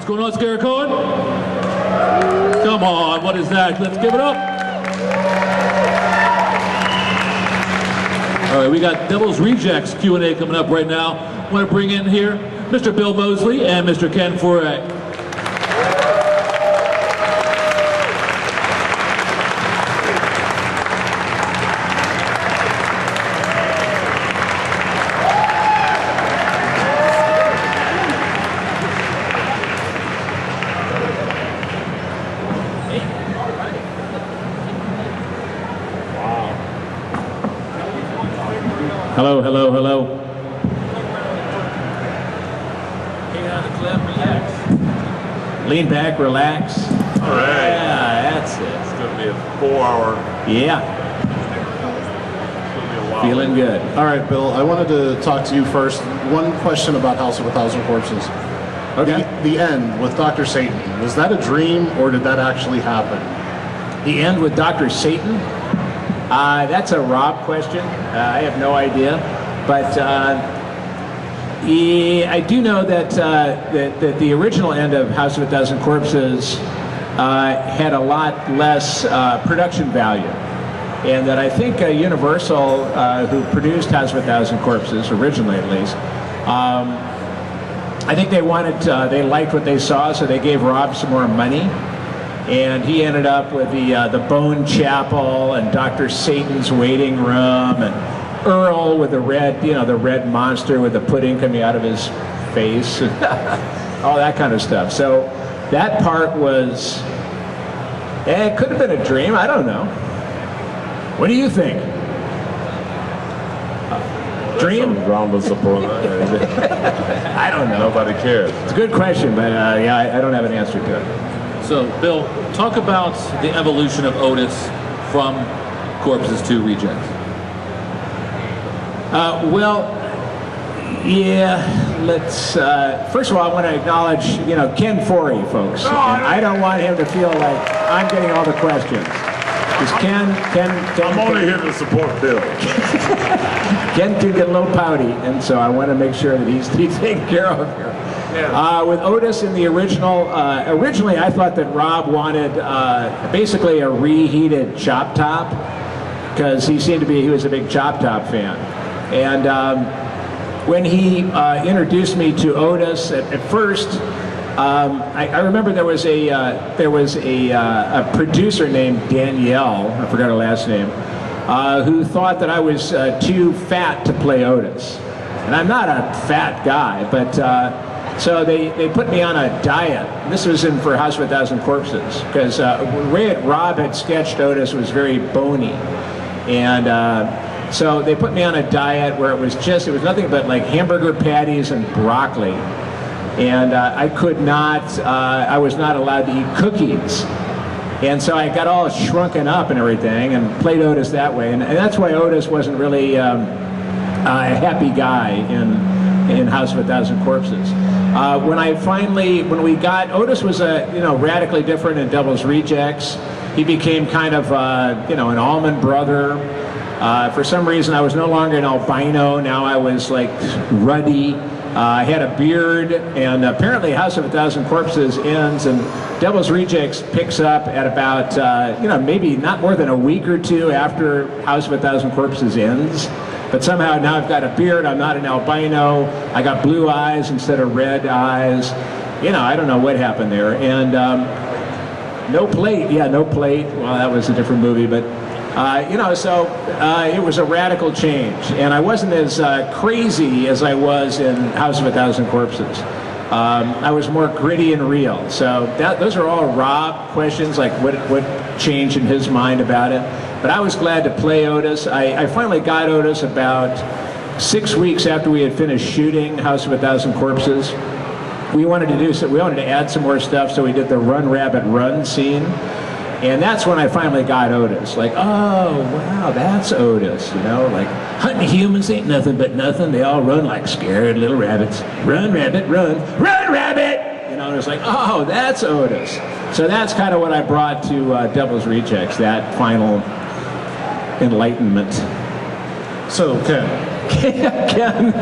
going on, Scare Cohen? Come on, what is that? Let's give it up. All right, we got Devil's Rejects Q&A coming up right now. I want to bring in here Mr. Bill Moseley and Mr. Ken Foree. Hello, hello, hello. Hang on the clip, relax. Lean back, relax. All right. Yeah, that's it. It's going to be a 4-hour. Yeah. It's going to be a while. Feeling good. All right, Bill, I wanted to talk to you first. One question about House of a Thousand Corpses. Okay. The end with Dr. Satan, was that a dream or did that actually happen? The end with Dr. Satan? That's a Rob question. I have no idea. But I do know that, that the original end of House of a Thousand Corpses had a lot less production value. And that I think Universal, who produced House of a Thousand Corpses, originally at least, I think they wanted, they liked what they saw, so they gave Rob some more money. And he ended up with the Bone Chapel and Dr. Satan's waiting room and Earl with the red, you know, the red monster with the pudding coming out of his face, all that kind of stuff. So that part was, it could have been a dream. I don't know. What do you think? Dream? Some groundless upon that. I don't know. Nobody cares. It's a good question, but yeah, I don't have an answer to it. So, Bill, talk about the evolution of Otis from Corpses to Rejects. Well, yeah, let's, first of all, I want to acknowledge, you know, Ken Foree, folks. And I don't want him to feel like I'm getting all the questions. Because Ken I'm only here to support Bill. Ken can get a little pouty, and so I want to make sure that he's taken care of here. Yeah. With Otis in the original, originally I thought that Rob wanted basically a reheated Chop Top, because he was a big Chop Top fan. And when he introduced me to Otis, at first, I remember there was a producer named Danielle, I forgot her last name, who thought that I was too fat to play Otis. And I'm not a fat guy, but so they put me on a diet. This was for House of a Thousand Corpses, because the way that Rob had sketched Otis was very bony. And so they put me on a diet where it was nothing but like hamburger patties and broccoli. And I was not allowed to eat cookies. And so I got all shrunken up and everything and played Otis that way. And that's why Otis wasn't really a happy guy in House of a Thousand Corpses. When we got, Otis was radically different in Devil's Rejects. He became kind of, an almond brother. For some reason, I was no longer an albino. Now I was like ruddy. I had a beard, and apparently House of a Thousand Corpses ends, and Devil's Rejects picks up at about, maybe not more than a week or two after House of a Thousand Corpses ends. But somehow now I've got a beard, I'm not an albino, I got blue eyes instead of red eyes. I don't know what happened there. And No Plate, No Plate, well, that was a different movie, but it was a radical change. And I wasn't as crazy as I was in House of a Thousand Corpses. I was more gritty and real. So those are all Rob questions, like what changed in his mind about it. But I was glad to play Otis. I finally got Otis about 6 weeks after we had finished shooting House of a Thousand Corpses. We wanted to add some more stuff, so we did the Run Rabbit Run scene. And that's when I finally got Otis. Like, oh, wow, that's Otis, like hunting humans ain't nothing but nothing. They all run like scared little rabbits. Run, rabbit, run. Run, rabbit! And it was like, oh, that's Otis. So that's kind of what I brought to Devil's Rejects, that final enlightenment. So, Ken. Ken.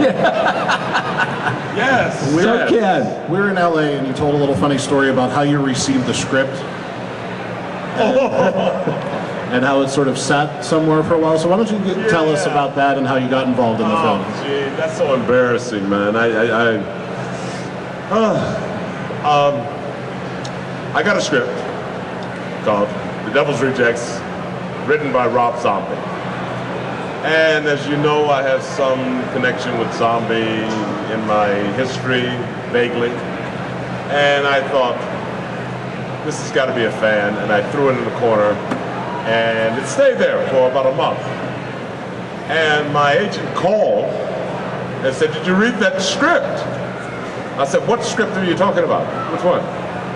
Yes. So, Ken, We were in LA and you told a little funny story about how you received the script. And how it sort of sat somewhere for a while. So why don't you tell us about that and how you got involved in the film? Oh, gee, that's so embarrassing, man. I got a script called The Devil's Rejects, written by Rob Zombie. And as you know, I have some connection with Zombie in my history, vaguely. And I thought, this has got to be a fan, and I threw it in the corner, and it stayed there for about a month. And my agent called and said, did you read that script? I said, what script are you talking about? Which one?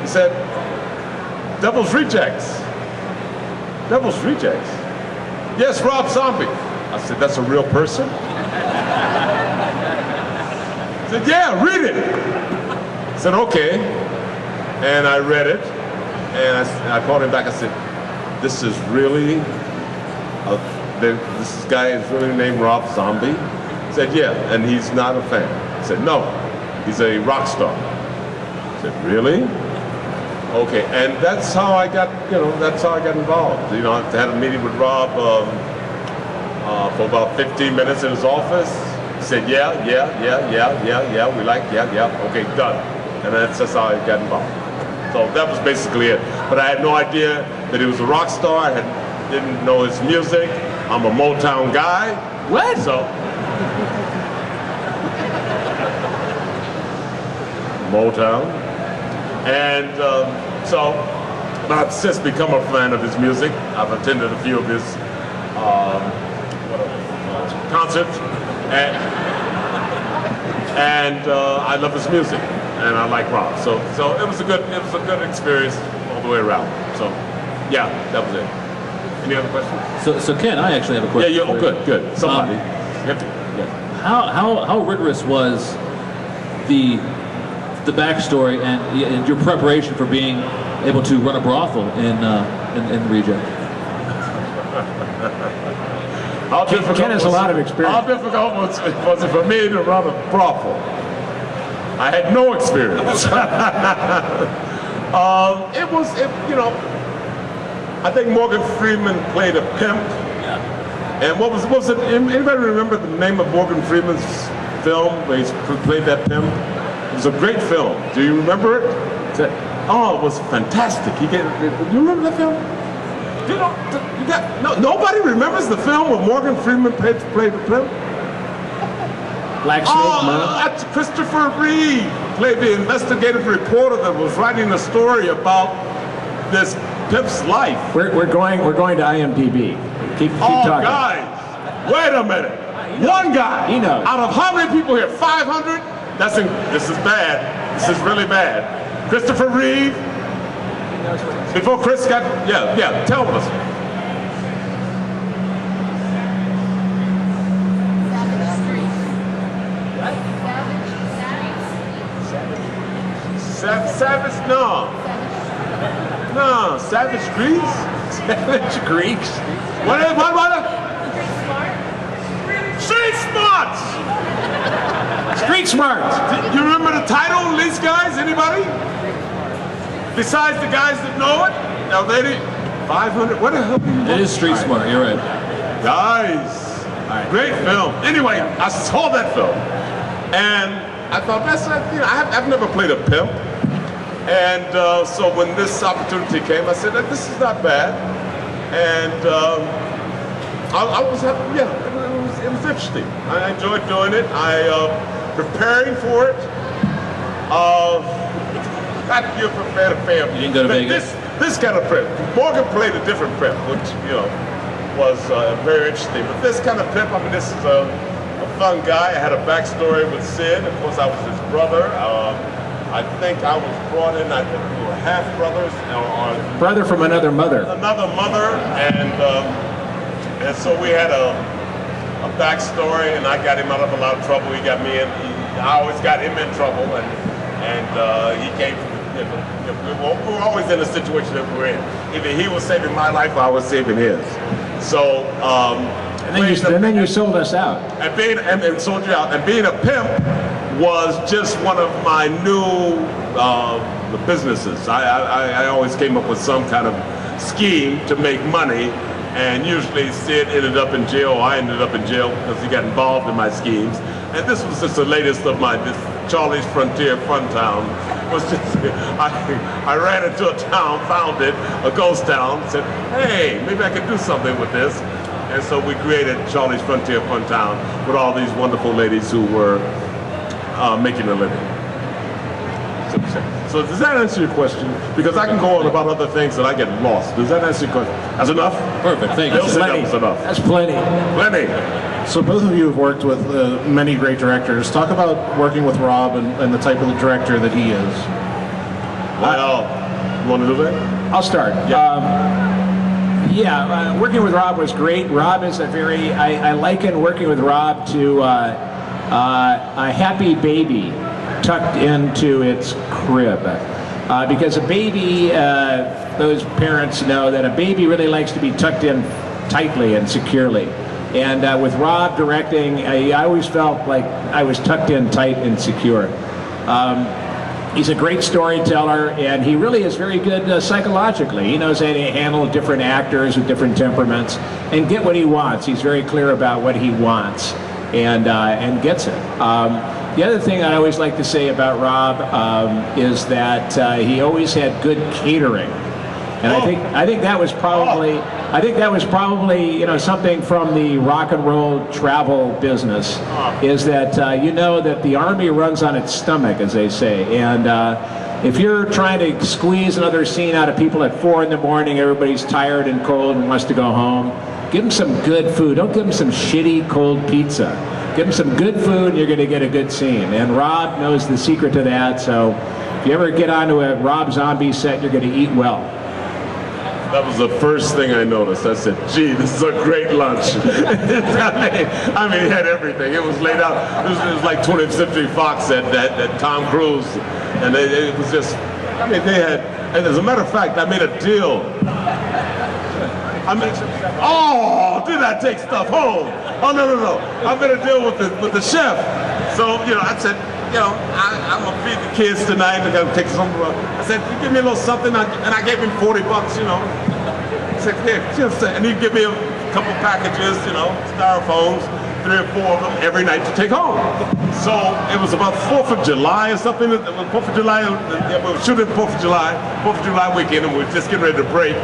He said, Devil's Rejects. Devil's Rejects? Yes, Rob Zombie. I said, that's a real person? He said, yeah, read it. I said, okay. And I read it, and I called him back. I said, this is really, this guy is really named Rob Zombie? He said, yeah, and he's not a fan. I said, no, he's a rock star. I said, really? Okay, and that's how I got, that's how I got involved. I had a meeting with Rob for about 15 minutes in his office. He said, yeah, we like, okay, done. And that's how I got involved. So that was basically it. But I had no idea that he was a rock star. I didn't know his music. I'm a Motown guy. what? So, Motown. And so I've since become a fan of his music. I've attended a few of his concerts. And I love his music. And I like rock. So it was a good experience all the way around. So yeah, that was it. Any other questions? So Ken, I actually have a question. Yeah, for you. good. Somebody. How rigorous was the backstory and your preparation for being able to run a brothel in the region? Ken has a lot of experience. How difficult was it for me to run a brothel? I had no experience. I think Morgan Freeman played a pimp. Yeah. And what was it? Anybody remember the name of Morgan Freeman's film where he played that pimp? It was a great film. Do you remember it? It was fantastic. You remember that film? Nobody remembers the film where Morgan Freeman played the pimp? Black Snake Mountain? That's Christopher Reeve played the investigative reporter that was writing a story about this pimp's life. We're going to IMDb. Keep talking. Guys, wait a minute. One guy. He knows. Out of how many people here? 500? This is bad. This is really bad. Christopher Reeve. Before Chris got, tell us. Savage, no, Savage Greeks? Savage Greeks? What? Street Smarts! Street Smarts! You remember the title of these guys? Anybody? Besides the guys that know it? Now they did 500, what the hell? It is Street Smart, you're right. Guys, great film. Anyway, I saw that film. And I thought, I've never played a pimp. And so when this opportunity came, I said, this is not bad. And I was happy, it was interesting. I enjoyed doing it. Preparing for it. You're prepared to pay him. You didn't go to Vegas? This kind of pimp. Morgan played a different pimp, which, was very interesting. But this kind of pimp, this is a fun guy. I had a backstory with Sid. Of course, I was his brother. I think I was brought in, I think we were half brothers. Brother from another mother. Another mother, and so we had a backstory, and I got him out of a lot of trouble. He got me in. I always got him in trouble, and he came from. We were always in a situation that we were in. Either he was saving my life, or I was saving his. So. And then you sold us out. And sold you out. And being a pimp was just one of my new businesses. I always came up with some kind of scheme to make money, and usually Sid ended up in jail, or I ended up in jail because he got involved in my schemes. And this was just the latest of my, this Charlie's Frontier Fun Town. Was just, I ran into a town, found it, a ghost town, said, hey, maybe I could do something with this. And so we created Charlie's Frontier Fun Town with all these wonderful ladies who were making a living. So does that answer your question? Because I can go on about other things that I get lost. Does that answer your question? That's enough? Perfect, thank you. They'll say that was enough. That's plenty. Plenty. So both of you have worked with many great directors. Talk about working with Rob and the type of the director that he is. Well, you want to do that? I'll start. Working with Rob was great. Rob is a very, I liken working with Rob to a happy baby tucked into its crib. Because a baby, those parents know that a baby really likes to be tucked in tightly and securely. And with Rob directing, I always felt like I was tucked in tight and secure. He's a great storyteller, and he really is very good psychologically. He knows how to handle different actors with different temperaments and get what he wants. He's very clear about what he wants and gets it. The other thing I always like to say about Rob is that he always had good catering. And I think that was probably something from the rock and roll travel business, is that that the Army runs on its stomach, as they say, and if you're trying to squeeze another scene out of people at 4 in the morning, everybody's tired and cold and wants to go home, give them some good food. Don't give them some shitty cold pizza. Give them some good food and you're going to get a good scene. And Rob knows the secret to that, so if you ever get onto a Rob Zombie set, you're going to eat well. That was the first thing I noticed. I said, gee, this is a great lunch. I mean, it had everything. It was laid out. It was like 20th Century Fox that Tom Cruise. And it was just, I mean, they had, and as a matter of fact, I made a deal. Did I take stuff home? Oh, no. I made a deal with the chef. So, I said, I'm gonna feed the kids tonight. I'm gonna take some. I said, you give me a little something, and I gave him $40. I said, here, and he'd give me a couple packages, styrofoams, 3 or 4 of them every night to take home. So it was about 4th of July or something. 4th of July, we were shooting 4th of July weekend, and we were just getting ready to break.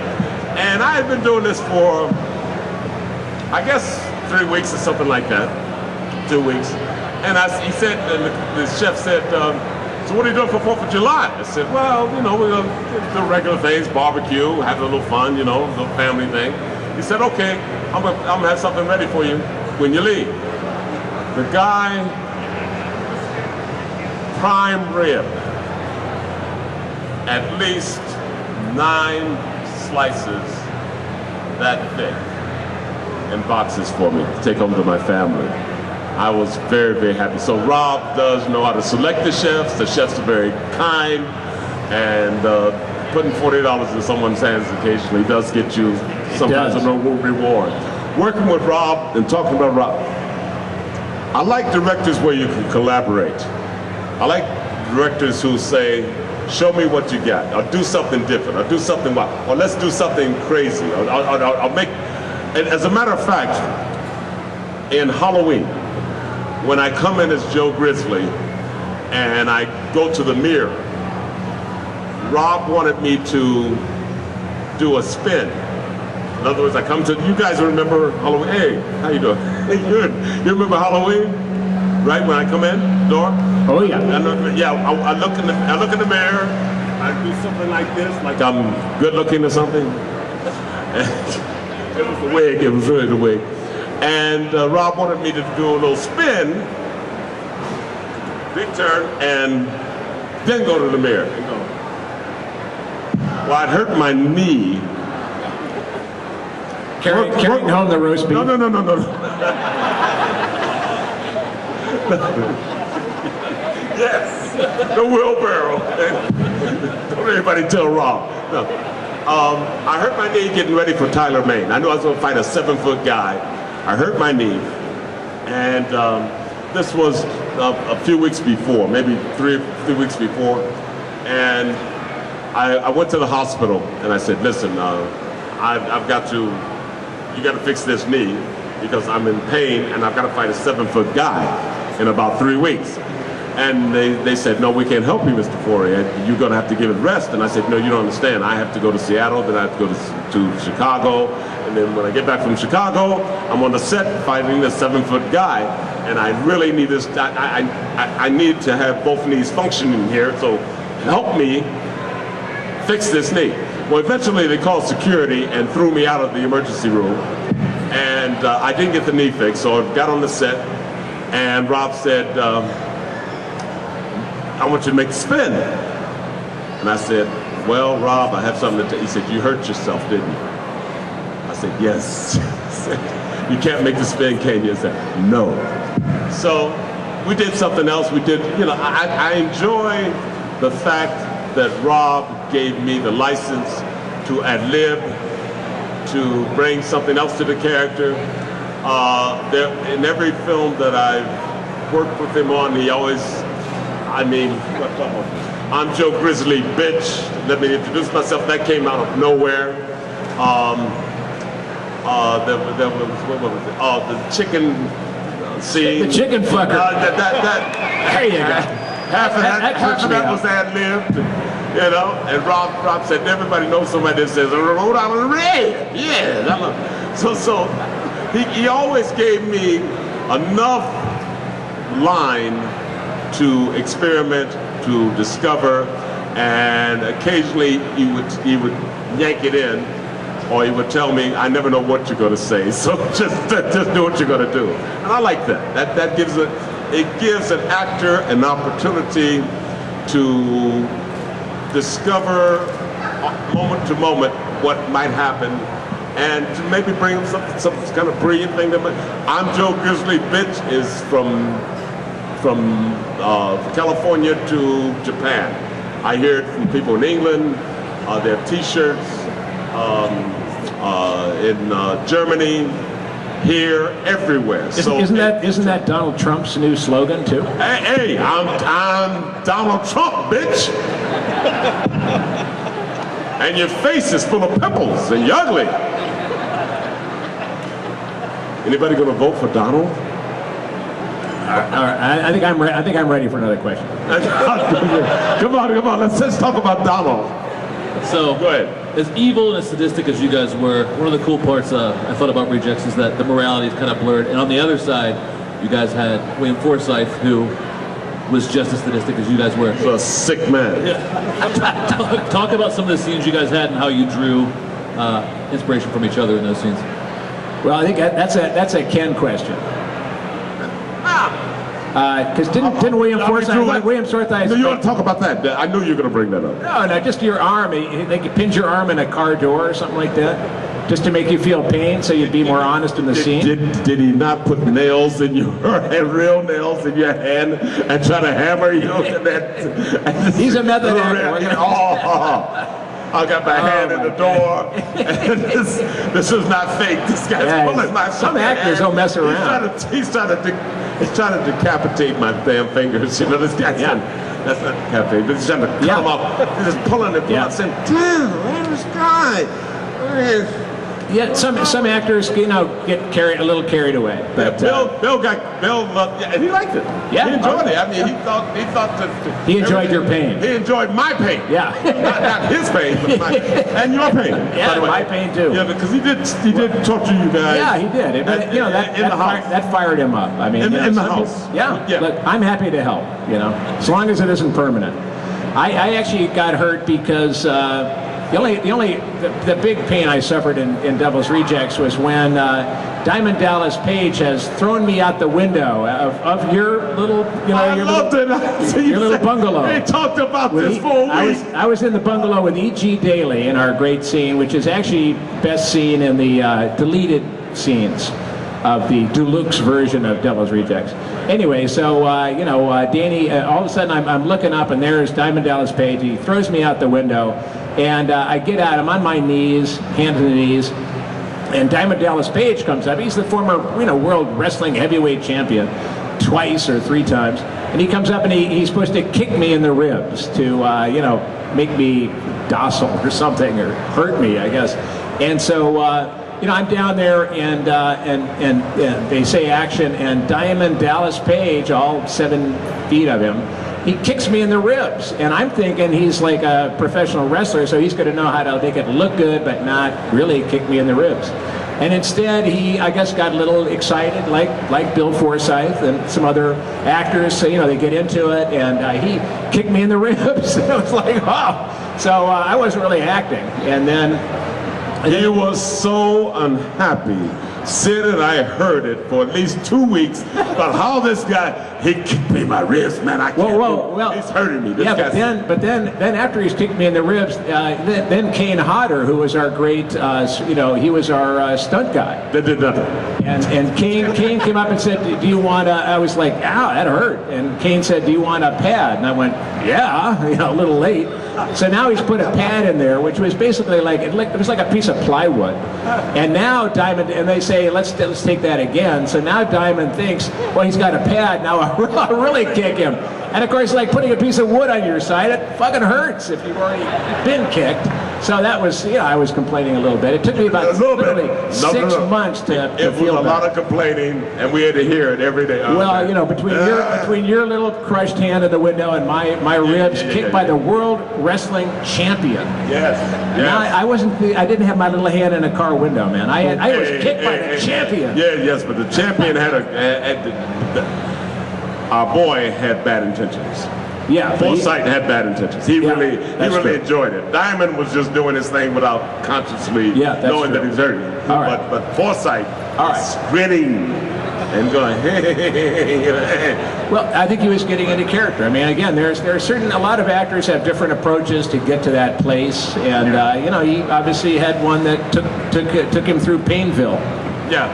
And I had been doing this for, I guess, 3 weeks or something like that, 2 weeks. And he said, the chef said, so what are you doing for 4th of July? I said, well, we're going to do regular things, barbecue, have a little fun, a little family thing. He said, okay, I'm going to have something ready for you when you leave. The guy, prime rib, at least 9 slices that thick in boxes for me to take home to my family. I was very, very happy. So Rob does know how to select the chefs. The chefs are very kind, and putting $40 in someone's hands occasionally does get you sometimes a reward. Working with Rob and talking about Rob, I like directors where you can collaborate. I like directors who say, show me what you got, or do something different, or do something wild, or let's do something crazy, or I'll make, and as a matter of fact, in Halloween, when I come in as Joe Grizzly and I go to the mirror, Rob wanted me to do a spin. In other words, I come to, you guys remember Halloween? Hey, how you doing? Hey, good. You remember Halloween? Right, when I come in the door? Oh yeah. I look in the mirror, I do something like this, like I'm good looking or something. It was the wig, it was really the wig. And Rob wanted me to do a little spin, big turn, and then go to the mirror and go. Well, I'd hurt my knee. Carrying home the roast beef. No. Yes, the wheelbarrow. Don't anybody tell Rob. No. I hurt my knee getting ready for Tyler Mane. I knew I was going to fight a 7-foot guy. I hurt my knee, and this was a few weeks before, maybe three weeks before, and I went to the hospital and I said, listen, I've got to, you got to fix this knee because I'm in pain and I've got to fight a 7-foot guy in about 3 weeks. And they said, no, we can't help you, Mr. Foree. You're going to have to give it rest. And I said, no, you don't understand. I have to go to Seattle, then I have to go to Chicago. And then when I get back from Chicago, I'm on the set fighting this 7-foot guy. And I really need this, I need to have both knees functioning here. So help me fix this knee. Well, eventually they called security and threw me out of the emergency room. And I didn't get the knee fixed. So I got on the set and Rob said, I want you to make the spin. And I said, well, Rob, I have something to tell you. He said, you hurt yourself, didn't you? I said, yes. He said, you can't make the spin, can you? I said, no. So we did something else. We did, you know, I enjoy the fact that Rob gave me the license to ad-lib, to bring something else to the character. In every film that I've worked with him on, he always, I'm Joe Grizzly Bitch. Let me introduce myself. That came out of nowhere. There was, what was it? The chicken scene. The chicken fucker. There you go. Half of that was ad-libbed, you know. And Rob said, everybody knows somebody that says, Rhode Island Red. Yeah. So he always gave me enough line to experiment, to discover, and occasionally he would yank it in, or he would tell me, I never know what you're going to say, so just do what you're going to do. And I like that. That gives it gives an actor an opportunity to discover moment to moment what might happen, and to maybe bring him some kind of brilliant thing. I'm Joe Grizzly Bitch is from California to Japan. I hear it from people in England. They have T-shirts in Germany, here, everywhere. Isn't that Donald Trump's new slogan too? Hey, I'm Donald Trump, bitch. And your face is full of pimples and you're ugly. Anybody gonna vote for Donald? All right, I think I'm ready for another question. Come on, let's talk about Donald. So, go ahead. As evil and as sadistic as you guys were, one of the cool parts I thought about Rejects is that the morality is kind of blurred. And on the other side, you guys had William Forsythe, who was just as sadistic as you guys were. So a sick man. Yeah. Talk about some of the scenes you guys had and how you drew inspiration from each other in those scenes. Well, I think that's a Ken question. Because didn't William Forsythe? No, you want to talk about that? I knew you were going to bring that up. No, just your arm. They could pinch your arm in a car door or something like that, just to make you feel pain, so you'd be more honest in the scene. Did he not put nails in your and real nails in your hand and try to hammer you? He's a method actor. I got my hand in the door. And this is not fake. This guy's pulling my. Some actors don't mess around. He's trying to decapitate my damn fingers. You know, this guy. Yeah. That's not decapitate, but he's trying to cut them off. He's just pulling it, saying, "Damn, where's this guy?" Yeah, some actors, get a little carried away. But Bill loved, and he liked it. Yeah, he enjoyed it. I mean, he thought that he enjoyed your pain. He enjoyed my pain. Yeah, not his pain, but my and your pain. Yeah, by the way. My pain too. Yeah, because he did torture you guys. Yeah, he did. But that fired him up. I mean, in the house. Yeah. Look, I'm happy to help. As long as it isn't permanent. I actually got hurt because. The big pain I suffered in Devil's Rejects was when Diamond Dallas Page has thrown me out the window of your little, your little bungalow. They talked about this for a week. I was in the bungalow with E.G. Daly in our great scene, which is actually best seen in the deleted scenes of the deluxe version of Devil's Rejects. Anyway, so Danny, all of a sudden I'm looking up and there's Diamond Dallas Page. He throws me out the window, and I get out. I'm on my knees, hands and knees, and Diamond Dallas Page comes up. He's the former, world wrestling heavyweight champion. twice or 3 times, and he comes up and he's supposed to kick me in the ribs to, you know, make me docile or something, or hurt me, I guess. And so, you know, I'm down there, and they say action, and Diamond Dallas Page, all 7 feet of him, he kicks me in the ribs, and I'm thinking he's like a professional wrestler, so he's going to know how to make it look good, but not really kick me in the ribs. And instead, he, I guess, got a little excited, like Bill Forsyth and some other actors. So, you know, they get into it, and he kicked me in the ribs. It was like, wow. So I wasn't really acting. And then he was so unhappy. Sid and I heard it for at least 2 weeks about how this guy, he kicked me in my ribs, man. I can't. Well, he's hurting me. This yeah, guy's... but then after he's kicked me in the ribs, then Kane Hodder, who was our great, you know, he was our stunt guy. That did nothing. And Kane came up and said, "Do you want a?" I was like, "Ow, that hurt." And Kane said, "Do you want a pad?" And I went, "Yeah," you know, a little late. So now he's put a pad in there, which was basically like it was like a piece of plywood. And now Diamond, and they say, let's take that again. So now Diamond thinks, well, he's got a pad, now I'll really kick him. And of course, like putting a piece of wood on your side, it fucking hurts if you've already been kicked. So that was, yeah, I was complaining a little bit. It took me about literally 6 months to It was feel a lot of complaining, and we had to hear it every day. Well, you know, between your little crushed hand in the window and my ribs kicked by the World Wrestling Champion. Yes. Now, I didn't have my little hand in a car window, man. I was kicked by the champion. Yeah, yes, but the champion our boy had bad intentions. Yeah, Forsyth had bad intentions. He really true. enjoyed it. Diamond was just doing his thing without consciously knowing true. that he's hurting. All right. But Forsyth was grinning and going, Well, I think he was getting into character. I mean, again, there are a lot of actors have different approaches to get to that place, and you know, he obviously had one that took him through Painville. Yeah.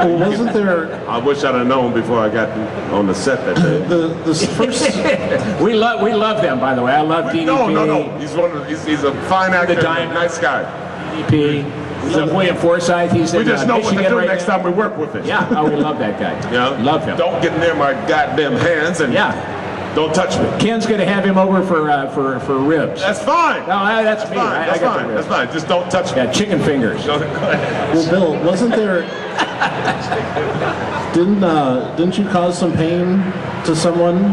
Well, wasn't there? I wish I'd have known before I got on the set that day. The first. we love them, by the way. I love DDP. No. He's a fine actor, Diamond. nice guy. DDP. We love William Forsyth. He's We in just know what to Michigan do right next now. time we work with him. Yeah, we love that guy. Yeah. Love him. Don't get near my goddamn hands and don't touch me. Ken's going to have him over for ribs. That's fine. No, that's me. Fine. I That's got fine. the That's ribs. fine. Just don't touch me. Yeah, chicken fingers. Go ahead. Well, Bill, wasn't there? Didn't you cause some pain to someone,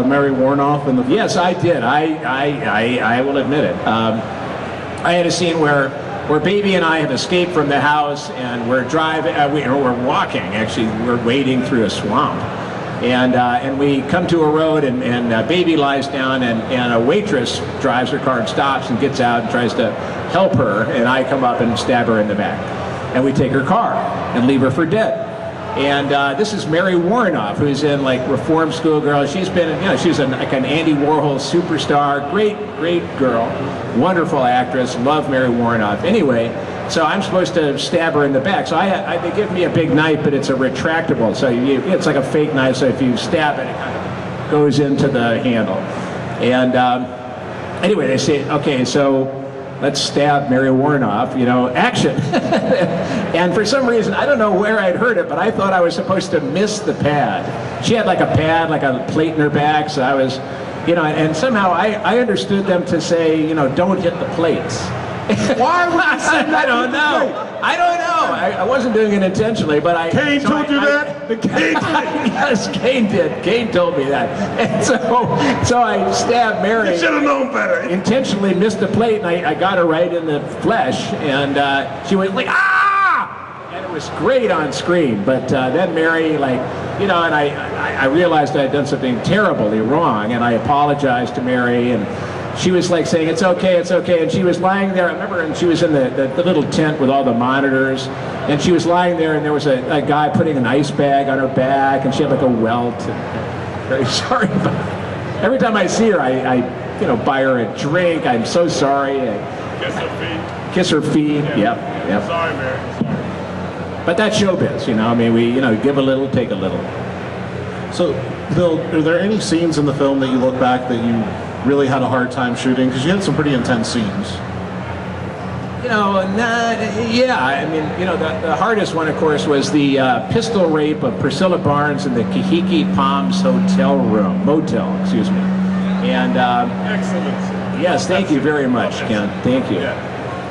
Mary Warnoff, in the? Yes, I did. I will admit it. I had a scene where Baby and I have escaped from the house, and we're driving. We're walking. Actually, we're wading through a swamp, and we come to a road, and Baby lies down, and a waitress drives her car and stops and gets out and tries to help her, and I come up and stab her in the back, and we take her car and leave her for dead. And this is Mary Warnoff, who's in like Reform Schoolgirl. She's been, you know, she's like an Andy Warhol superstar. Great girl, wonderful actress. Love Mary Warnoff. Anyway, so I'm supposed to stab her in the back. So they give me a big knife, but it's a retractable. So it's like a fake knife. So if you stab it, it kind of goes into the handle. And anyway, they say, okay, so let's stab Mary Warnoff, you know, action. And for some reason, I don't know where I'd heard it, but I thought I was supposed to miss the pad. She had like a pad, like a plate in her back, so I was, you know, and somehow I understood them to say, you know, don't hit the plates. Why would you say that? I don't know. I I wasn't doing it intentionally, but I... Kane told you that? Yes, Kane did. Kane told me that. And so I stabbed Mary. You should have known better. Intentionally missed the plate, and I got her right in the flesh, and she went like, ah! And it was great on screen, but then Mary, like, you know, and I realized I had done something terribly wrong, and I apologized to Mary, and she was like saying, it's okay, and she was lying there, I remember, and she was in the little tent with all the monitors, and she was lying there, and there was a guy putting an ice bag on her back, and she had like a welt, and very sorry about it. Every time I see her, I you know, buy her a drink, I'm so sorry. Kiss her feet. Kiss her feet, yep. Sorry, Mary, sorry. But that's showbiz, you know, I mean, we, you know, give a little, take a little. So, Bill, are there any scenes in the film that you look back that you really had a hard time shooting? Because you had some pretty intense scenes. Yeah, I mean, the hardest one, of course, was the pistol rape of Priscilla Barnes in the Kahiki Palms motel, excuse me. And Excellent. yes, thank you very much, Ken. Thank you.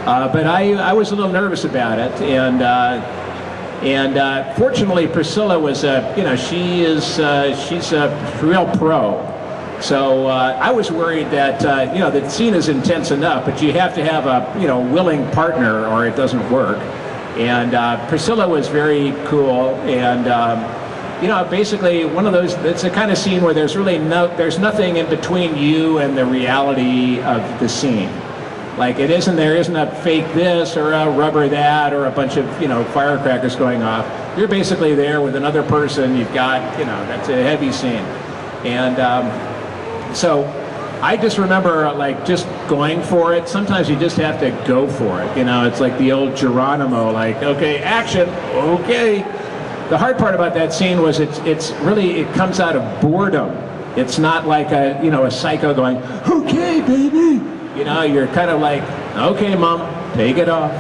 But I was a little nervous about it, and fortunately, Priscilla was she's a real pro. So I was worried that the scene is intense enough, but you have to have a willing partner or it doesn't work. And Priscilla was very cool, and basically one of those. It's a kind of scene where there's nothing in between you and the reality of the scene. Like there isn't a fake this or a rubber that or a bunch of firecrackers going off. You're basically there with another person. You've got that's a heavy scene, and. So I just remember just going for it. Sometimes you just have to go for it. It's like the old Geronimo, okay, action, okay. The hard part about that scene was it comes out of boredom. It's not like a psycho going, okay, baby. You're kind of like, okay, mom, take it off.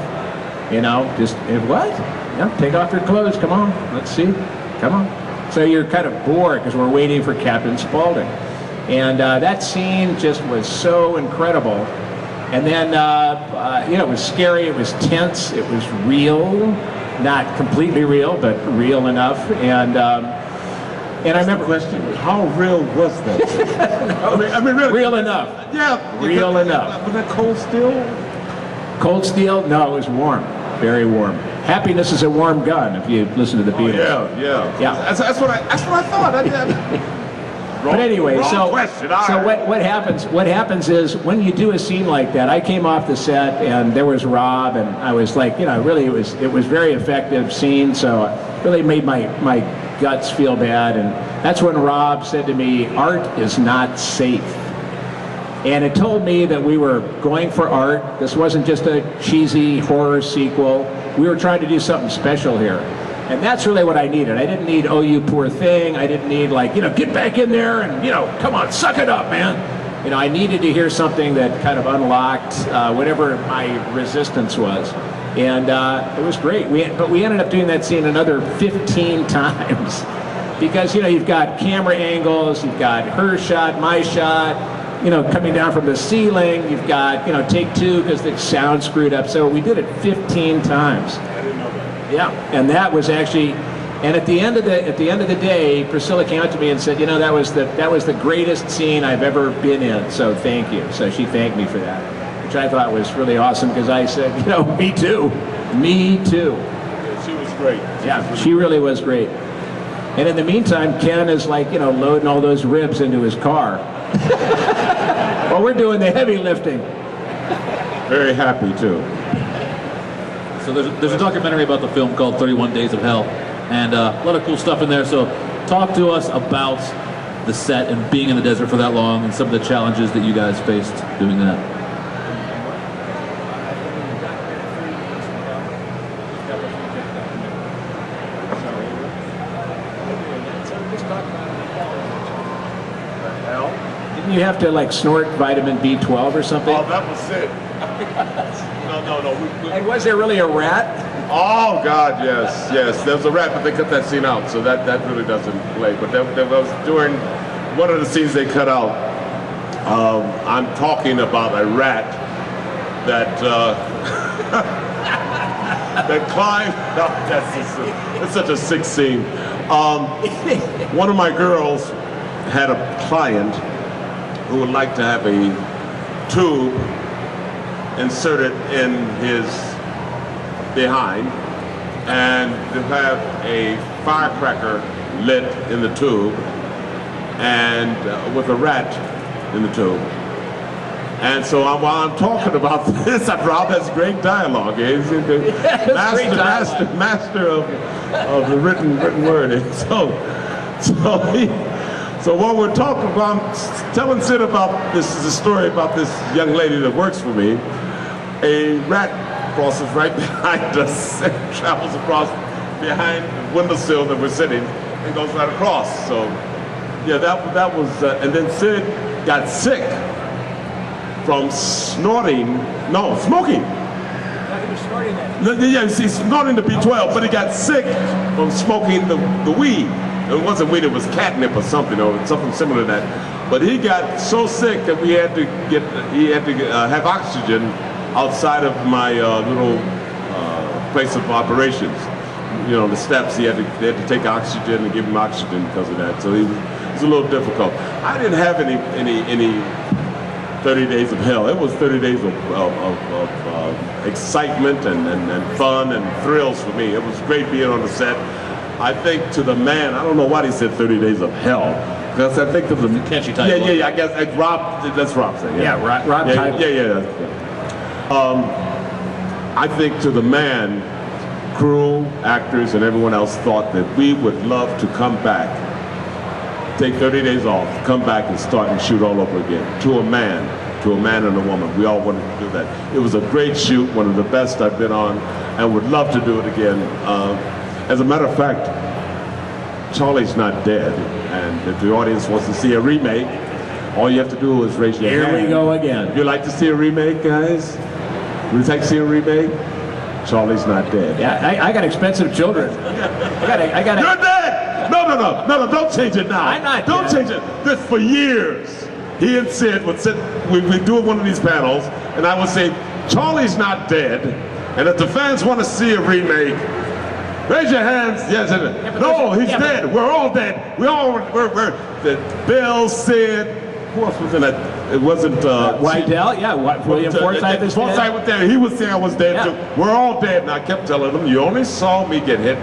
Just what? Take off your clothes. Come on, let's see. Come on. So you're kind of bored because we're waiting for Captain Spaulding. And that scene just was so incredible. And then, it was scary, it was tense, it was real. Not completely real, but real enough. And I remember... Question, how real was that? I mean, really? Real enough. Yeah. Real enough. Was that cold steel? Cold steel? No, it was warm. Very warm. Happiness is a warm gun, if you listen to the Beatles. Yeah. That's what I thought. But anyway, question. What happens? What happens is when you do a scene like that. I came off the set and there was Rob, and I was like, really, it was very effective scene. So it really made my guts feel bad, and that's when Rob said to me, "Art is not safe." And it told me that we were going for art. This wasn't just a cheesy horror sequel. We were trying to do something special here. And that's really what I needed. I didn't need, oh, you poor thing. I didn't need get back in there and, come on, suck it up, man. I needed to hear something that kind of unlocked whatever my resistance was. And it was great. But we ended up doing that scene another 15 times. Because, you've got camera angles, you've got her shot, my shot, coming down from the ceiling. You've got, take two because the sound screwed up. So we did it 15 times. Yeah, and that was actually, and at the end of the day, Priscilla came up to me and said, that was the greatest scene I've ever been in. So thank you. So she thanked me for that, which I thought was really awesome because I said, me too. Yeah, she was great. Yeah, she really was great. And in the meantime, Ken is loading all those ribs into his car. Well, we're doing the heavy lifting. Very happy too. So there's a documentary about the film called 31 Days of Hell, and a lot of cool stuff in there. So talk to us about the set and being in the desert for that long and some of the challenges that you guys faced doing that. Didn't you have to snort vitamin B12 or something? Oh, that was it. No. And was there really a rat? Oh God, yes. There's a rat, but they cut that scene out, so that really doesn't play. But that was during one of the scenes they cut out. I'm talking about a rat that that climbed. No, it's such a sick scene. One of my girls had a client who would like to have a tube inserted in his behind and to have a firecracker lit in the tube and with a rat in the tube. And so while I'm talking about this, Rob has great dialogue. He's the master of the written word. So what we're talking about, I'm telling Sid about this is a story about this young lady that works for me. A rat crosses right behind us and travels across behind the windowsill that we're sitting and goes right across. So yeah, that was, and then Sid got sick from smoking. Yeah, he's snorting the B12, but he got sick from smoking the weed. It wasn't weed, it was catnip or something similar to that. But he got so sick that he had to have oxygen outside of my little place of operations. You know, the steps, they had to take oxygen and give him oxygen because of that. So it was a little difficult. I didn't have any 30 days of hell. It was 30 days of excitement and fun and thrills for me. It was great being on the set. I think to the man, I don't know why he said 30 days of hell. Because I think to the catchy title. Yeah, I guess that's Rob saying. Yeah, Rob title. Yeah. I think to the man, crew, actors, and everyone else thought that we would love to come back, take 30 days off, come back and start and shoot all over again. To a man and a woman. We all wanted to do that. It was a great shoot, one of the best I've been on, and would love to do it again. As a matter of fact, Charlie's not dead, and if the audience wants to see a remake, all you have to do is raise your hand. Here we go again. Would you like to see a remake, guys? Would you like to see a remake? Charlie's not dead. Yeah, I got expensive children. I got. You're dead! No, don't change it now. I'm not Don't dead. change it. This for years. He and Sid would sit, we'd do one of these panels, and I would say, Charlie's not dead, and if the fans want to see a remake, raise your hands. Yes, no, he's dead. We're all dead. We're Bill, Sid, who else was in that? It wasn't Wydell, yeah, William Forsythe is Forsythe dead. was there. He was saying I was dead Yeah. too. We're all dead, and I kept telling them, you only saw me get hit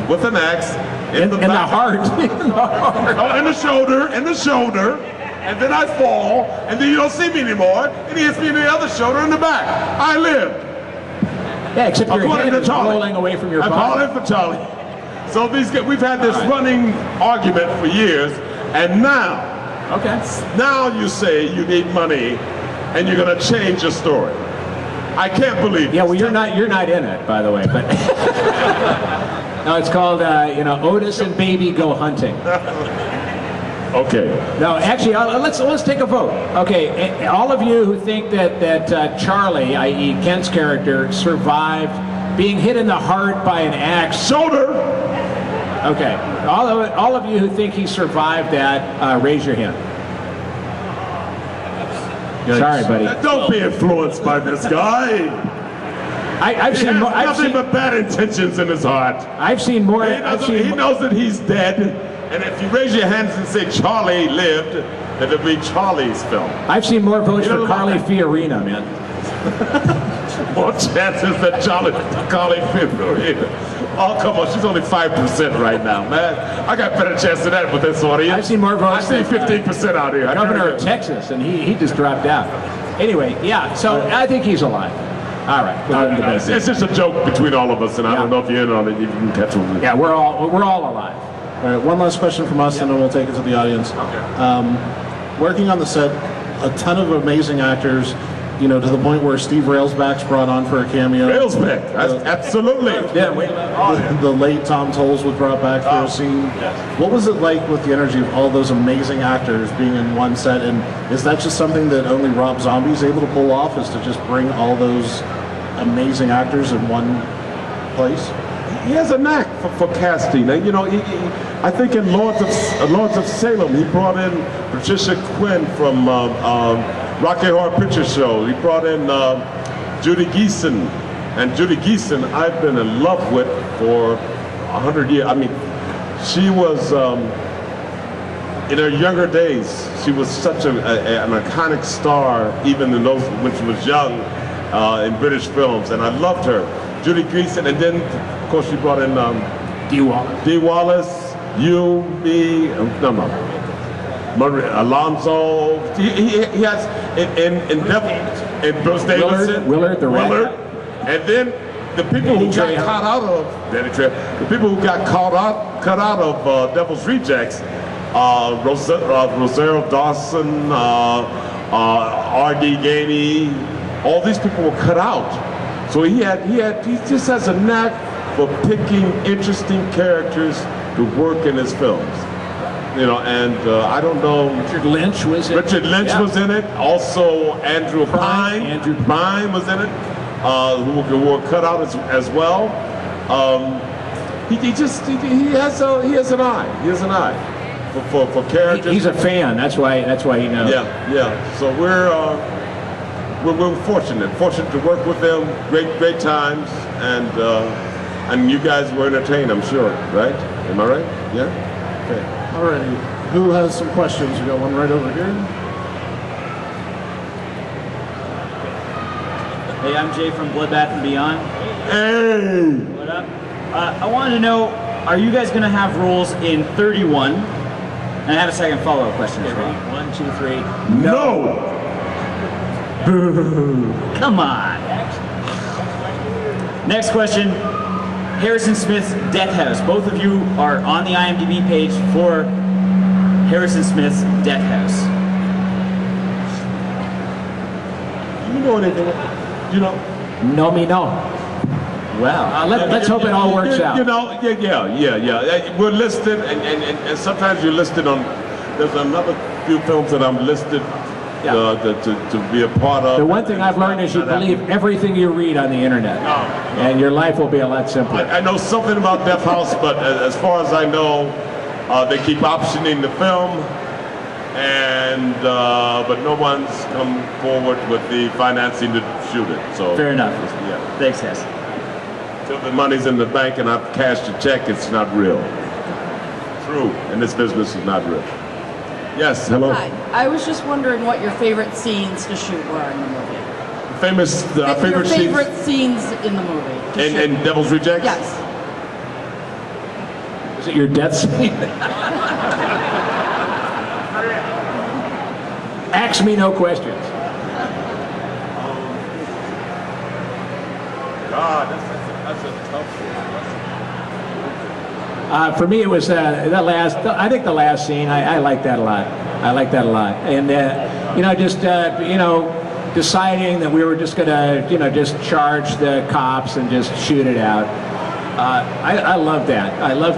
with an axe in the heart. Oh, in the shoulder, and then I fall, and then you don't see me anymore, and he hits me in the other shoulder in the back. I lived. Yeah, except your According head to is Charlie. rolling away from your I'm body. calling for Charlie. So we've had this running argument for years, and now you say you need money, and you're going to change your story. I can't believe it. Yeah, well, you're not in it, by the way, but no, it's called Otis and Baby Go Hunting. Okay. No, actually, let's take a vote. Okay, all of you who think that Charlie, i.e. Kent's character, survived being hit in the heart by an axe. Shoulder. Okay, all of you who think he survived that, raise your hand. Sorry, buddy. Don't be influenced by this guy. I've He seen has more. nothing but bad intentions in his heart. I've seen more. He knows that he's dead, and if you raise your hands and say Charlie lived, then it'll be Charlie's film. I've seen more votes You know for Carly what? Fiorina, man. More chances that Charlie Fiorina. Oh, come on, she's only 5% right now, man. I got better chance than that with this audience. I've seen more votes. I see 15% out here. Governor of Texas, and he just dropped out. Anyway, yeah. So I think he's alive. All right. We'll give him the best. It's just a joke between all of us, and I don't know if you're in on it. You can catch one. Yeah, we're all alive. All right, one last question from us, and then we'll take it to the audience. Working on the set, a ton of amazing actors, to the point where Steve Railsback's brought on for a cameo. Railsback, absolutely. Yeah, The late Tom Tolles was brought back for a scene. What was it like with the energy of all those amazing actors being in one set? And is that just something that only Rob Zombie's able to pull off, is to just bring all those amazing actors in one place? He has a knack for casting. I think in Lords of Salem, he brought in Patricia Quinn from Rocky Horror Picture Show. He brought in Judy Geeson. And Judy Geeson, I've been in love with for 100 years. I mean, she was, in her younger days, she was such an iconic star, even in those when she was young, in British films, and I loved her. Judy Geeson, and then, of course, she brought in Dee Wallace. Dee Wallace, you, me, Alonzo. He has in Bruce Davidson, Willard, the Rat. and then the people who got caught out of the people who got cut out of Devil's Rejects, Rosario Dawson, R.D. Gainey, all these people were cut out. So he just has a knack for picking interesting characters to work in his films. And I don't know. Richard Lynch was in it. Richard Lynch was in it. Also, Andrew Pine. Andrew Pine was in it. who were cut out as well. He has an eye. He has an eye for characters. He's a fan. That's why he knows. Yeah. So we're fortunate to work with them. Great times, and you guys were entertained, I'm sure, right? Am I right? Yeah. Okay. All right. Who has some questions? We got one right over here. Hey, I'm Jay from Bloodbath and Beyond. Hey! What up? I wanted to know, are you guys going to have roles in 31? And I have a second follow-up question as well. 1, 2, 3. No! Boo! Come on! Next question. Harrison Smith's Death House. Both of you are on the IMDb page for Harrison Smith's Death House. Do you know anything? You know? No me no. Wow. Let's hope it all works out. You know, yeah. We're listed, and sometimes you're listed on. There's another few films that I'm listed to be a part of. The one thing I've learned is you believe everything you read on the internet, and your life will be a lot simpler. I know something about Death House, but as far as I know, they keep optioning the film, and but no one's come forward with the financing to shoot it. So Fair enough. Yeah. Thanks, guys. Till the money's in the bank and I've cashed a check, it's not real. True, and this business is not real. Yes, hello. Hi. I was just wondering what your favorite scenes to shoot were in the movie. Famous Your favorite scenes in the movie. to scenes shoot. and Devil's Rejects? Yes. Is it your death scene? Ask me no questions. God, that's a tough one. For me, it was I think the last scene. I like that a lot. And just deciding that we were just gonna, just charge the cops and just shoot it out. I love that. I love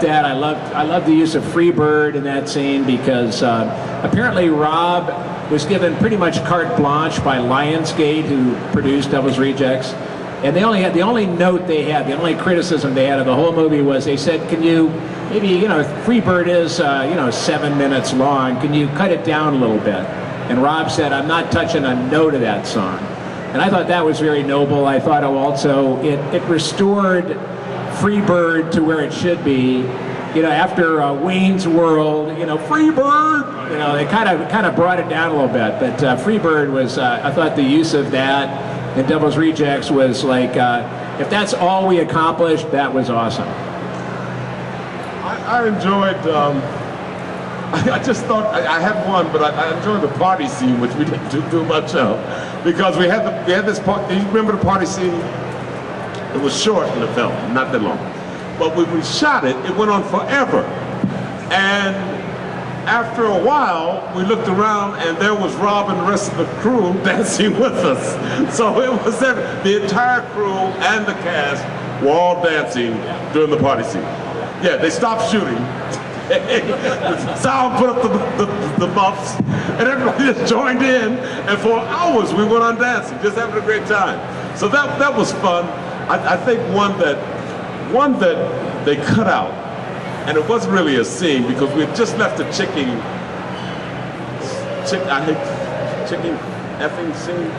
the use of Freebird in that scene because apparently Rob was given pretty much carte blanche by Lionsgate, who produced Devil's Rejects. And the only note they had, the only criticism they had of the whole movie was they said, can you maybe, Freebird is 7 minutes long, can you cut it down a little bit? And Rob said, I'm not touching a note of that song. And I thought that was very noble. I thought also it restored Freebird to where it should be. After Wayne's World, Freebird, they kind of brought it down a little bit. But Freebird was, I thought the use of that and Devil's Rejects was like, if that's all we accomplished, that was awesome. I enjoyed, I just thought, I had one, but I enjoyed the party scene, which we didn't do much of. Because we had this part, do you remember the party scene? It was short in the film, not that long. But when we shot it, it went on forever. And after a while, we looked around and there was Rob and the rest of the crew dancing with us. So it was the entire crew and the cast were all dancing during the party scene. Yeah, they stopped shooting. Sound put up the buffs, and everybody just joined in. And for hours, we went on dancing, just having a great time. So that was fun. I think one that they cut out, and it wasn't really a scene because we had just left the chicken effing scene.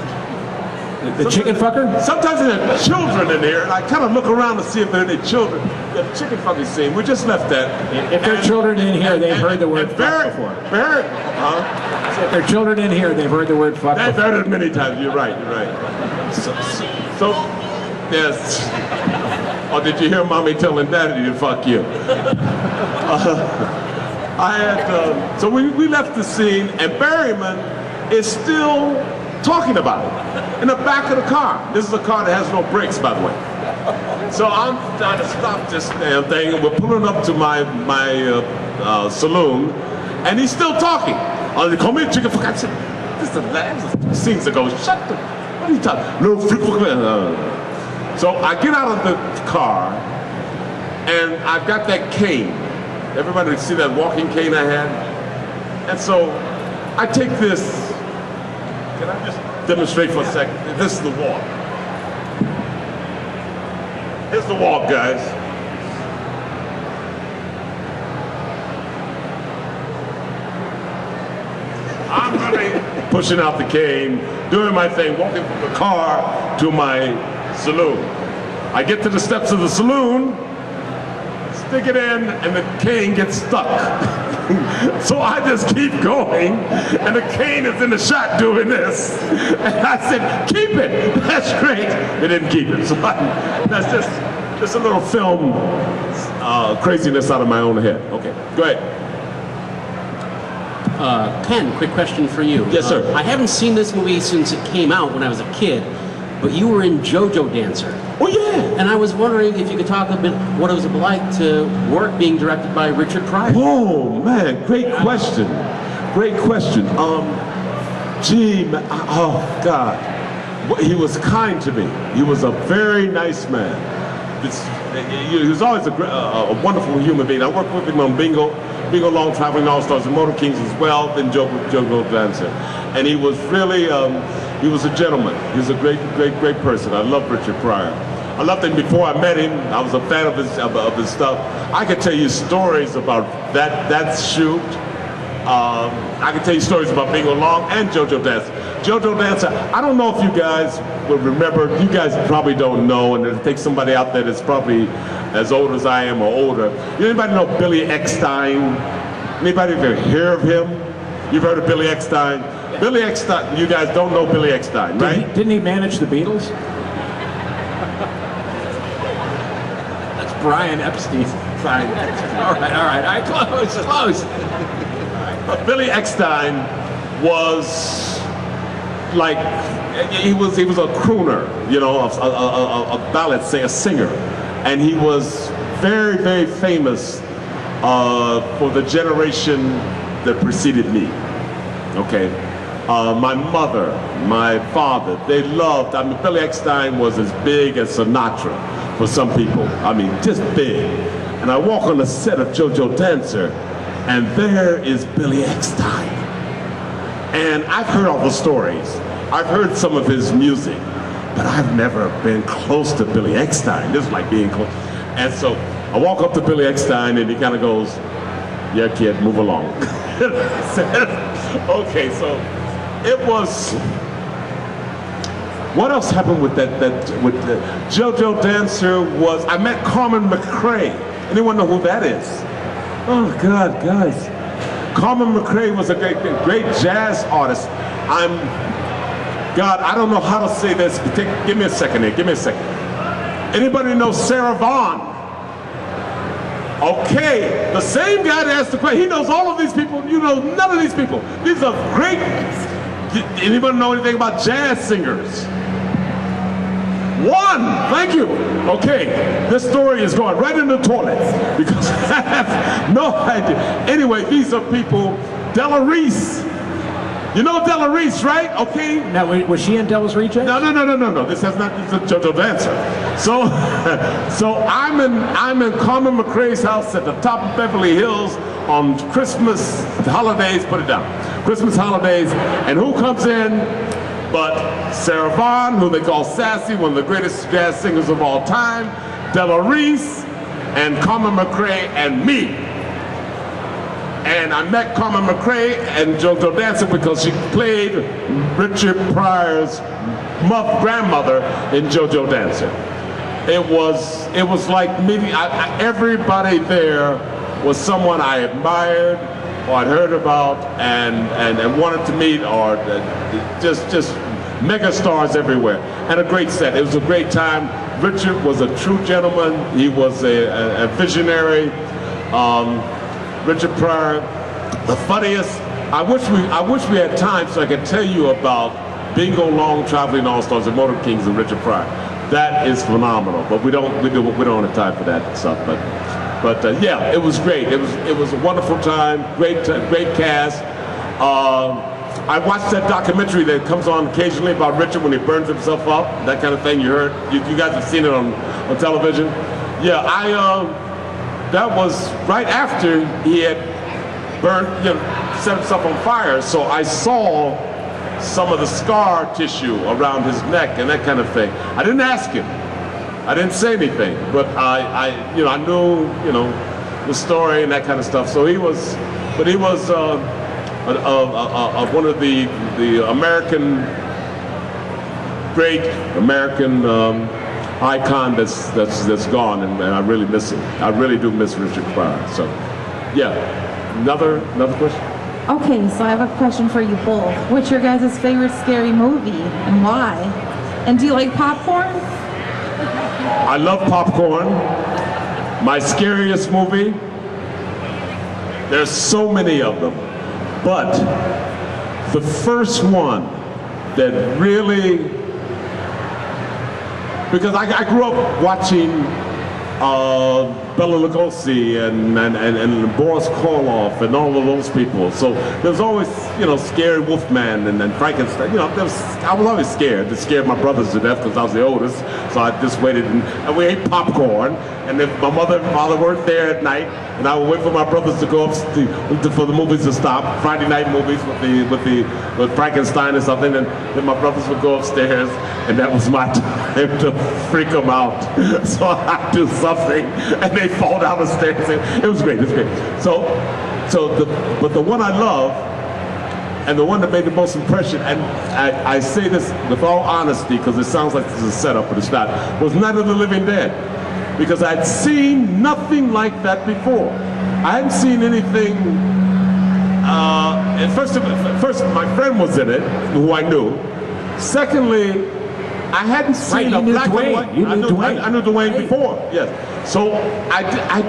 The chicken fucker? Sometimes there are children in here, and I kind of look around to see if there are any children. The chicken fucking scene, we just left that. If there are children in here, they've heard the word fuck before. Barrett, If there are children in here, they've heard the word fuck I've before. heard it many times, you're right. So yes. Or did you hear mommy telling daddy to fuck you? So we left the scene, and Berryman is still talking about it in the back of the car. This is a car that has no brakes, by the way. So I'm trying to stop this damn thing, and we're pulling up to my saloon, and he's still talking. They call me a chicken fuck. I said, this is the last scenes ago. Shut the, what are you talking? No freak. So I get out of the car, and I've got that cane. Everybody see that walking cane I had? And so I take this. Can I just demonstrate for a second? This is the wall. Here's the walk, guys. I'm really pushing out the cane, doing my thing, walking from the car to my saloon. I get to the steps of the saloon, stick it in, and the cane gets stuck. So I just keep going, and the cane is in the shot doing this. And I said, keep it, that's great. They didn't keep it, so that's just a little film craziness out of my own head. Okay, go ahead. Ken, quick question for you. Yes, sir. I haven't seen this movie since it came out when I was a kid, but you were in JoJo Dancer. Oh yeah. And I was wondering if you could talk a bit what it was like to work being directed by Richard Pryor. Oh man, great question. Great question. Gee, oh God, he was kind to me. He was a very nice man. He was always a wonderful human being. I worked with him on Bingo Long Traveling All-Stars and Motor Kings as well, then JoJo Dancer. And he was really, he was a gentleman. He was a great person. I love Richard Pryor. I loved him before I met him. I was a fan of his stuff. I could tell you stories about that shoot. I can tell you stories about Bingo Long and JoJo Dancer. JoJo Dancer, I don't know if you guys will remember, you guys probably don't know, and it'll take somebody out there that's probably as old as I am or older. Anybody know Billy Eckstine? Anybody ever hear of him? You've heard of Billy Eckstine? Billy Eckstine, you guys don't know Billy Eckstine, right? Didn't he manage the Beatles? That's Brian Epstein. Brian Epstein. All right, close. Billy Eckstine was like, he was a crooner, you know, a ballad singer, and he was very, very famous for the generation that preceded me. Okay, my mother, my father, they loved. I mean, Billy Eckstine was as big as Sinatra for some people. I mean, just big. And I walk on the set of JoJo Dancer, and there is Billy Eckstine. And I've heard all the stories. I've heard some of his music, but I've never been close to Billy Eckstine. This is like being close. And so I walk up to Billy Eckstine, and he kind of goes, "Yeah, kid, move along." Okay, so it was. What else happened with with JoJo Dancer was I met Carmen McRae. Anyone know who that is? Oh God, guys. Carmen McRae was a great jazz artist. God, I don't know how to say this. Give me a second here, give me a second. Anybody know Sarah Vaughan? Okay, the same guy that asked the question, he knows all of these people, you know none of these people. These are great, anybody know anything about jazz singers? One, thank you. Okay, this story is going right in the toilet because I have no idea. Anyway, these are people, Della Reese. You know Della Reese, right? Okay. Now, was she in Devil's Rejects? No. This has not. This is a JoJo Dancer. So I'm in Carmen McRae's house at the top of Beverly Hills on Christmas holidays. Put it down. Christmas holidays, and who comes in? But Sarah Vaughan, who they call Sassy, one of the greatest jazz singers of all time, Della Reese, and Carmen McRae, and me. And I met Carmen McRae and JoJo Dancer because she played Richard Pryor's grandmother in JoJo Dancer. It was like meeting, everybody there was someone I admired or I'd heard about and wanted to meet, or just mega stars everywhere. And a great set. It was a great time. Richard was a true gentleman. He was a visionary. Richard Pryor, the funniest. I wish we had time so I could tell you about Bingo Long Traveling All-Stars and Motor Kings and Richard Pryor. That is phenomenal, but we don't have time for that stuff. But yeah, it was great. It was a wonderful time. Great cast. I watched that documentary that comes on occasionally about Richard when he burns himself up, that kind of thing. You guys have seen it on television. Yeah, that was right after he had set himself on fire. So I saw some of the scar tissue around his neck and that kind of thing. I didn't ask him. I didn't say anything, but I knew, the story and that kind of stuff. So he was one of the great American icon that's gone, and I really miss him. I really do miss Richard Pryor. So, yeah. Another question? Okay, so I have a question for you both. What's your guys' favorite scary movie and why? And do you like popcorn? I love popcorn. My scariest movie, there's so many of them, but the first one that really, because I grew up watching Bela Lugosi and Boris Karloff and all of those people. So there's always, scary Wolfman and Frankenstein. I was always scared. It scared my brothers to death because I was the oldest. So I just waited and we ate popcorn. And if my mother and father weren't there at night, and I would wait for my brothers to go up for the movies to stop, Friday night movies with Frankenstein or something, and then my brothers would go upstairs, and that was my time to freak them out. So I'd do something, and they fall down the stairs. It was great. It was great. But the one I love, and the one that made the most impression, and I say this with all honesty because it sounds like this is a setup, but it's not, was Night of the Living Dead. Because I'd seen nothing like that before. I hadn't seen anything, and first my friend was in it, who I knew. Secondly, I hadn't seen a black and white. I knew Dwayne before, yes. So I'd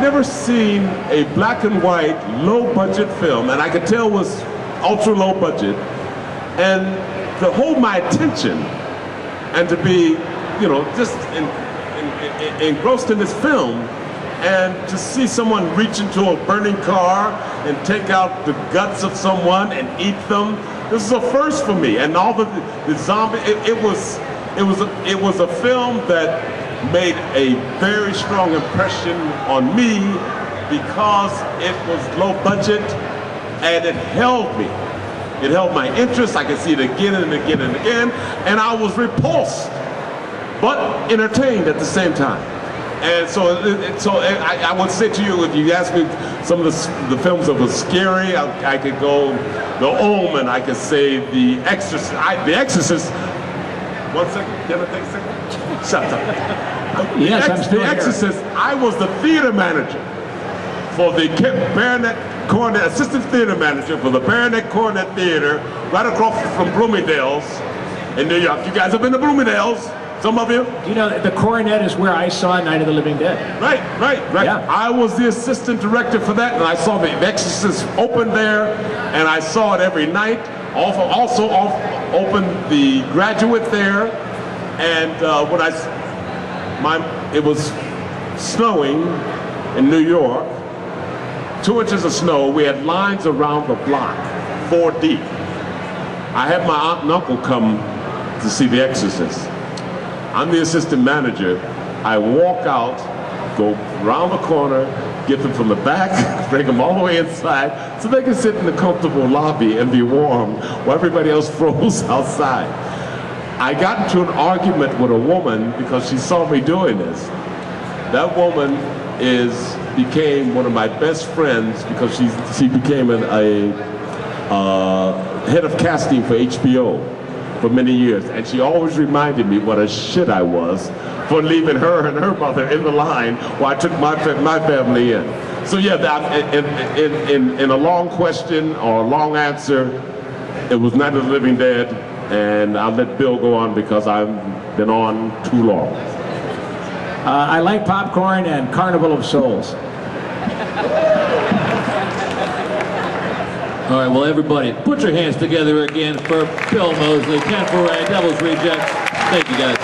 never seen a black and white, low budget film, and I could tell was ultra low budget, and to hold my attention and to be, just engrossed in this film, and to see someone reach into a burning car and take out the guts of someone and eat them. This is a first for me, and all the zombie. It was a film that made a very strong impression on me because it was low budget and it held me. It held my interest. I could see it again and again and again, and I was repulsed, but entertained at the same time. And so I would say to you, if you ask me some of the films that were scary, I could go The Omen, I could say The Exorcist. The Exorcist, 1 second, can I take a second? Shut up. Yes, I'm still The here. Exorcist, I was the theater manager for the Baronet Coronet, assistant theater manager for the Baronet Coronet Theater, right across from Bloomingdale's in New York. You guys have been to Bloomingdale's? Some of you? The Coronet is where I saw Night of the Living Dead. Right. Yeah. I was the assistant director for that, and I saw The Exorcist open there, and I saw it every night. Also opened The Graduate there, and it was snowing in New York, 2 inches of snow. We had lines around the block, 4 deep. I had my aunt and uncle come to see The Exorcist. I'm the assistant manager. I walk out, go around the corner, get them from the back, bring them all the way inside so they can sit in the comfortable lobby and be warm while everybody else froze outside. I got into an argument with a woman because she saw me doing this. That woman became one of my best friends because she became a head of casting for HBO for many years, and she always reminded me what a shit I was for leaving her and her mother in the line while I took my family in. So yeah, in a long question or a long answer, it was Night of the Living Dead, and I'll let Bill go on because I've been on too long. I like popcorn and Carnival of Souls. All right, well, everybody, put your hands together again for Bill Moseley, Ken Foree, Devil's Rejects. Thank you, guys.